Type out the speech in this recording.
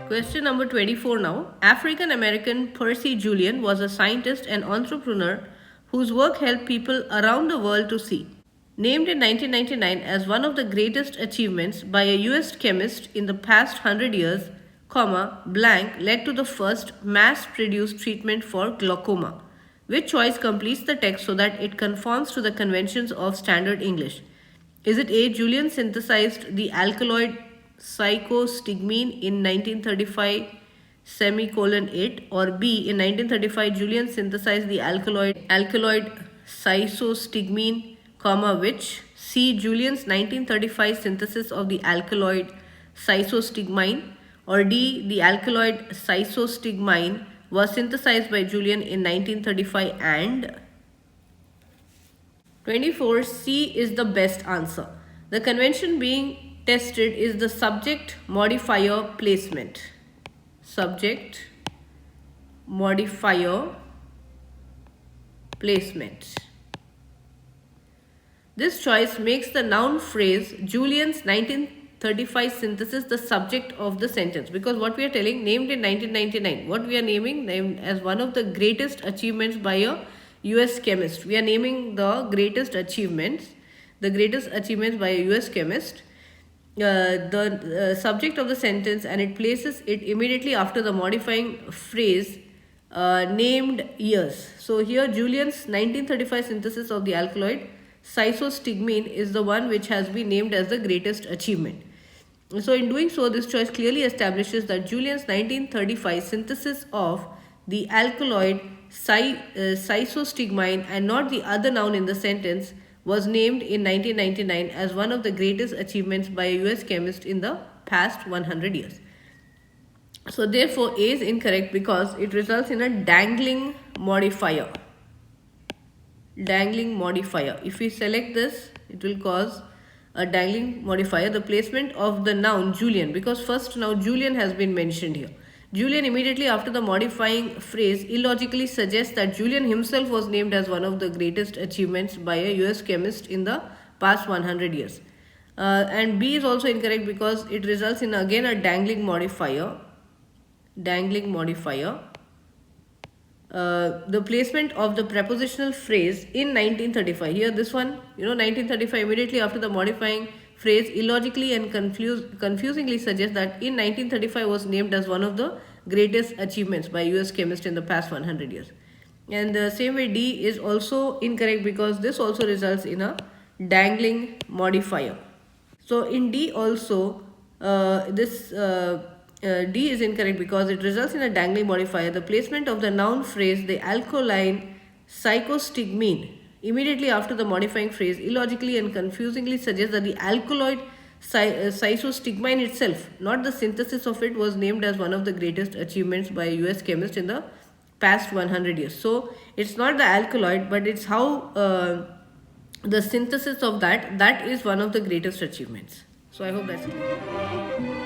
Question number 24 now. African American Percy Julian was a scientist and entrepreneur whose work helped people around the world to see. Named in 1999 as one of the greatest achievements by a US chemist in the past 100 years, blank led to the first mass-produced treatment for glaucoma. Which choice completes the text so that it conforms to the conventions of standard English? Is it A. Julian synthesized the alkaloid physostigmine in 1935 semicolon 8, or B. in 1935 Julian synthesized the alkaloid physostigmine, which C. Julian's 1935 synthesis of the alkaloid physostigmine, or D. the alkaloid physostigmine was synthesized by Julian in 1935 and 24. C is the best answer. The convention being tested is the subject modifier placement. Subject modifier placement. This choice makes the noun phrase Julian's 1935 synthesis the subject of the sentence, because what we are telling, named in 1999, what we are named as one of the greatest achievements by a US chemist. We are naming the greatest achievements by a US chemist. The subject of the sentence, and it places it immediately after the modifying phrase named years. So here Julian's 1935 synthesis of the alkaloid physostigmine is the one which has been named as the greatest achievement. So in doing so, this choice clearly establishes that Julian's 1935 synthesis of the alkaloid physostigmine and not the other noun in the sentence was named in 1999 as one of the greatest achievements by a US chemist in the past 100 years. So therefore A is incorrect because it results in a dangling modifier. Dangling modifier. If we select this, it will cause a dangling modifier. The placement of the noun Julian, because first now Julian has been mentioned here. Julian immediately after the modifying phrase illogically suggests that Julian himself was named as one of the greatest achievements by a US chemist in the past 100 years. And B is also incorrect because it results in again a dangling modifier. Dangling modifier. The placement of the prepositional phrase in 1935. Here this one, 1935 immediately after the modifying phrase illogically and confusingly suggests that in 1935 was named as one of the greatest achievements by US chemist in the past 100 years. And the same way D is also incorrect because this also results in a dangling modifier. So in D also D is incorrect because it results in a dangling modifier. The placement of the noun phrase the alkaline physostigmine immediately after the modifying phrase illogically and confusingly suggests that the alkaloid physostigmine itself, not the synthesis of it, was named as one of the greatest achievements by a US chemist in the past 100 years. So it's not the alkaloid, but it's how the synthesis of that is one of the greatest achievements. So I hope that's clear.